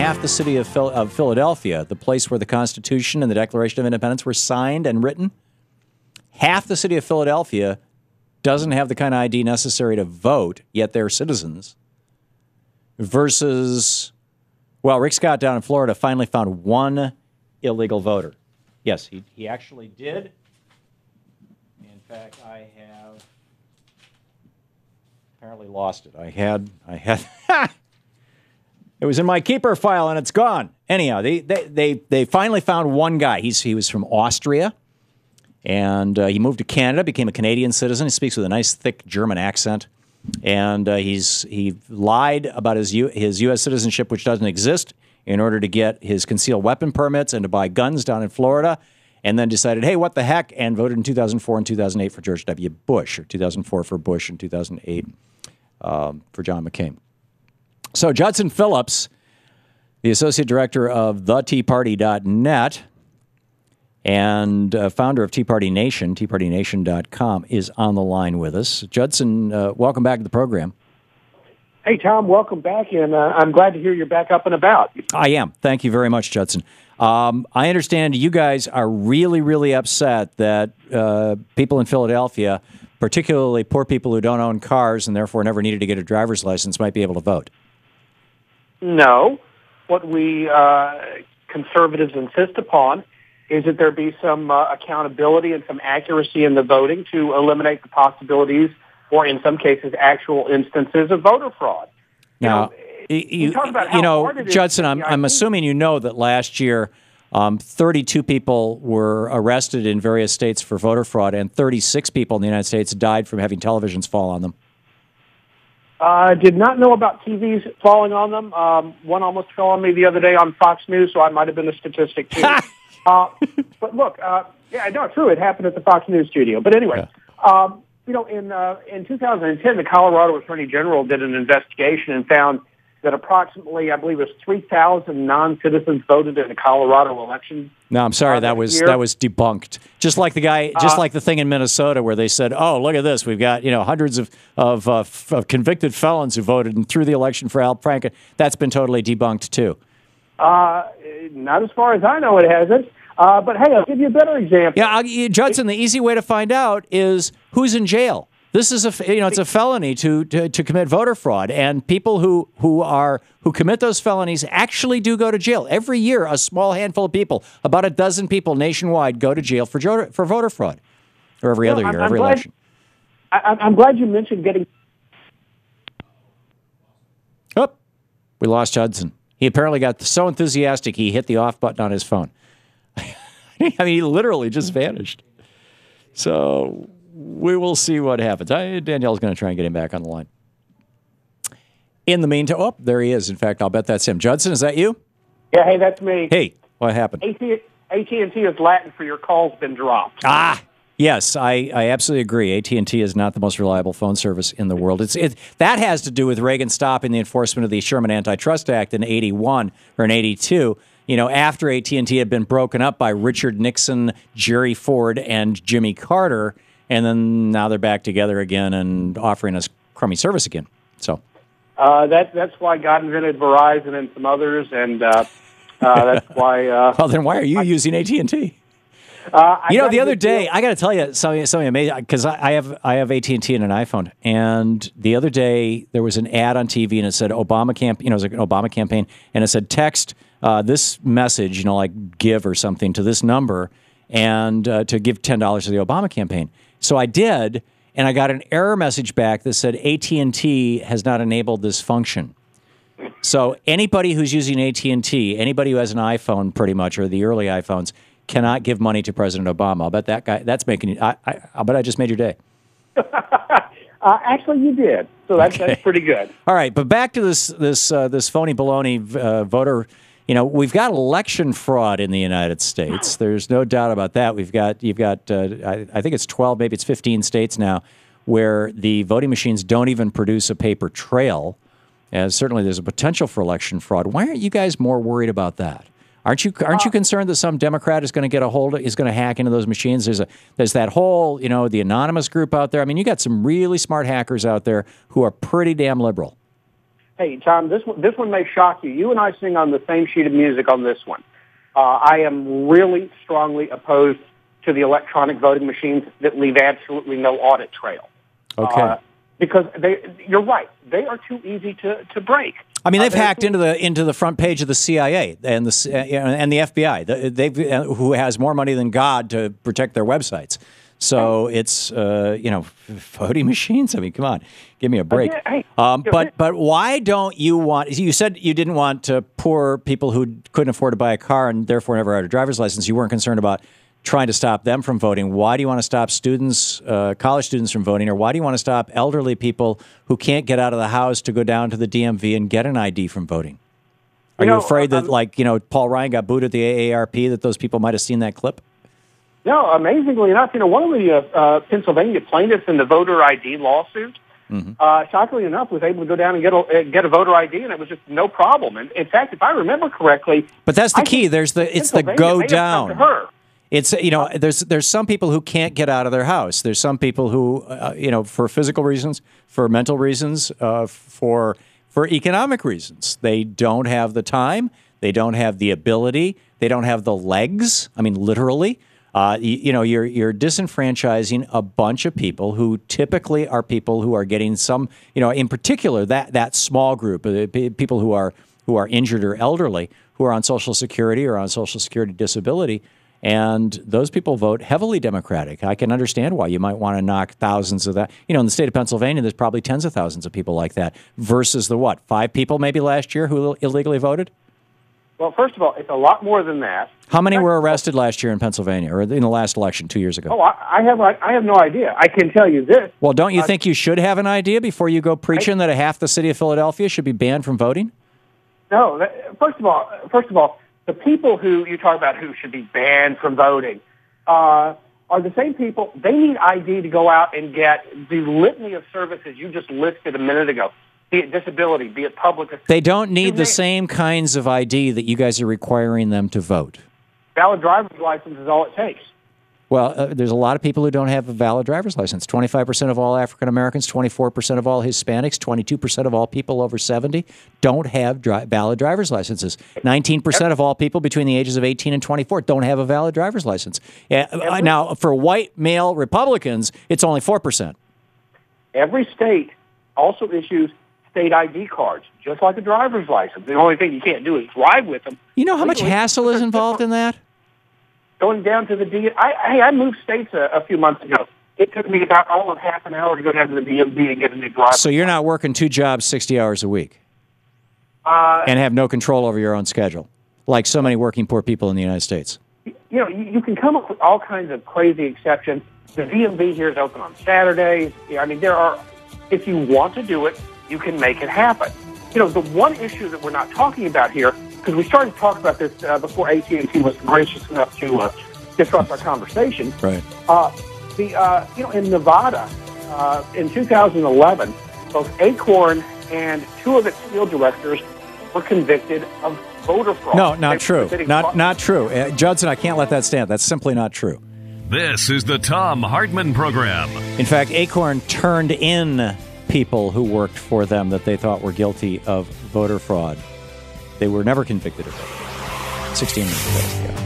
half the city of Philadelphia, the place where the Constitution and the Declaration of Independence were signed and written, half the city of Philadelphia doesn't have the kind of ID necessary to vote, yet they're citizens, versus, well, Rick Scott down in Florida finally found one illegal voter. Yes, he actually did. In fact, I have apparently lost it. I had it was in my keeper file and it's gone. Anyhow, they finally found one guy. He was from Austria, and he moved to Canada, became a Canadian citizen. He speaks with a nice, thick German accent, and he lied about his U.S. citizenship, which doesn't exist, in order to get his concealed weapon permits and to buy guns down in Florida, and then decided, hey, what the heck, and voted in 2004 and 2008 for George W. Bush, or 2004 for Bush and 2008 for John McCain. So Judson Phillips, the associate director of theteaparty.net and founder of Tea Party Nation, teapartynation.com, is on the line with us. Judson, welcome back to the program. Hey, Tom, welcome back, and I'm glad to hear you're back up and about. I am. Thank you very much, Judson. I understand you guys are really, really upset that people in Philadelphia, particularly poor people who don't own cars and therefore never needed to get a driver's license, might be able to vote. No. What we conservatives insist upon is that there be some accountability and some accuracy in the voting to eliminate the possibilities or, in some cases, actual instances of voter fraud. Now, Judson, I'm assuming you know that last year 32 people were arrested in various states for voter fraud, and 36 people in the United States died from having televisions fall on them. I did not know about TVs falling on them. One almost fell on me the other day on Fox News, so I might have been a statistic, too. But look, yeah, no, true, it happened at the Fox News studio. But anyway, in 2010, the Colorado Attorney General did an investigation and found that approximately, I believe it was 3,000 non-citizens voted in the Colorado election. No, I'm sorry, that was debunked. Just like the thing in Minnesota where they said, "Oh, look at this, we've got hundreds of convicted felons who voted and threw the election for Al Franken." That's been totally debunked too. Not as far as I know, it hasn't. But hey, I'll give you a better example. Yeah, Judson, the easy way to find out is who's in jail. This is it's a felony to commit voter fraud, and people who commit those felonies actually do go to jail. Every year, a small handful of people, about a dozen people nationwide, go to jail for voter fraud, or every other year, every election. I'm glad you mentioned getting. Oh, we lost Judson. He apparently got so enthusiastic he hit the off button on his phone. I mean, he literally just vanished. So we will see what happens. Danielle's going to try and get him back on the line. In the meantime, there he is. In fact, I'll bet that's him. Judson, is that you? Yeah, hey, that's me. Hey, what happened? AT&T is Latin for your call's been dropped. Yes, I absolutely agree. AT&T is not the most reliable phone service in the world. That has to do with Reagan stopping the enforcement of the Sherman Antitrust Act in 81 or in 82. After AT&T had been broken up by Richard Nixon, Jerry Ford, and Jimmy Carter, and then now they're back together again and offering us crummy service again. So that's why God invented Verizon and some others, and that's why. Well, then why are you using AT&T? The other day, I got to tell you something amazing, because I have AT&T and an iPhone, and the other day there was an ad on TV and it said Obama campaign. It was like an Obama campaign, and it said text this message, like give or something, to this number, and to give $10 to the Obama campaign. So I did, and I got an error message back that said AT&T has not enabled this function. So anybody who's using AT&T, anybody who has an iPhone, pretty much, or the early iPhones, cannot give money to President Obama. I'll bet that guy. That's making you. I'll bet I just made your day. Actually, you did. So that's pretty good. All right, but back to this phony baloney voter. We've got election fraud in the United States. There's no doubt about that. You've got I think it's 12, maybe it's 15 states now, where the voting machines don't even produce a paper trail. And certainly, there's a potential for election fraud. Why aren't you guys more worried about that? Aren't you concerned that some Democrat is going to hack into those machines? There's that whole, the anonymous group out there. I mean, you got some really smart hackers out there who are pretty damn liberal. Hey, Tom, this one may shock you. You and I sing on the same sheet of music on this one. I am really strongly opposed to the electronic voting machines that leave absolutely no audit trail. Okay. Because you're right, they are too easy to break. I mean, they've hacked into the front page of the CIA and the FBI. Who has more money than God to protect their websites. So it's voting machines. I mean, come on, give me a break. But why don't you want? You said you didn't want poor people who couldn't afford to buy a car and therefore never had a driver's license. You weren't concerned about trying to stop them from voting. Why do you want to stop students, college students, from voting, or why do you want to stop elderly people who can't get out of the house to go down to the DMV and get an ID from voting? Are you afraid that, Paul Ryan got booed at the AARP, that those people might have seen that clip? No, amazingly enough, one of the Pennsylvania plaintiffs in the voter ID lawsuit, shockingly enough, was able to go down and get a voter ID, and it was just no problem. And in fact, if I remember correctly, but that's the key. It's the go down. It's there's some people who can't get out of their house. There's some people who for physical reasons, for mental reasons, for economic reasons, they don't have the time, they don't have the ability, they don't have the legs. I mean, literally. You're disenfranchising a bunch of people who typically are people who are getting some, in particular that small group of people who are injured or elderly, who are on Social Security or on Social Security disability. And those people vote heavily Democratic. I can understand why you might want to knock thousands of that. In the state of Pennsylvania, there's probably tens of thousands of people like that versus 5 people maybe last year who illegally voted? Well, first of all, it's a lot more than that. How many were arrested last year in Pennsylvania or in the last election 2 years ago? Oh, I have no idea. I can tell you this. Well, don't you think you should have an idea before you go preaching that half the city of Philadelphia should be banned from voting? No. First of all, the people who you talk about who should be banned from voting are the same people. They need ID to go out and get the litany of services you just listed a minute ago, be it disability, be it public assistance. They don't need the same kinds of ID that you guys are requiring them to vote. Valid driver's license is all it takes. Well, there's a lot of people who don't have a valid driver's license. 25% of all African Americans, 24% of all Hispanics, 22% of all people over 70 don't have valid driver's licenses. 19% of all people between the ages of 18 and 24 don't have a valid driver's license. Now, for white male Republicans, it's only 4%. Every state also issues state ID cards, just like a driver's license. The only thing you can't do is drive with them. You know how much hassle is involved in that? Going down to the DMV. I moved states a few months ago. It took me about all of half an hour to go down to the DMV and get a new driver's. So you're not working 2 jobs, 60 hours a week, and have no control over your own schedule, like so many working poor people in the United States. You can come up with all kinds of crazy exceptions. The DMV here is open on Saturdays. I mean, there are. If you want to do it, you can make it happen. The one issue that we're not talking about here, because we started to talk about this before AT&T was gracious enough to disrupt our conversation. Right. In Nevada, in 2011, both Acorn and 2 of its field directors were convicted of voter fraud. No, not true. Not true. Judson, I can't let that stand. That's simply not true. This is the Thom Hartmann Program. In fact, Acorn turned in people who worked for them that they thought were guilty of voter fraud. They were never convicted of it. 16 years ago. Yeah.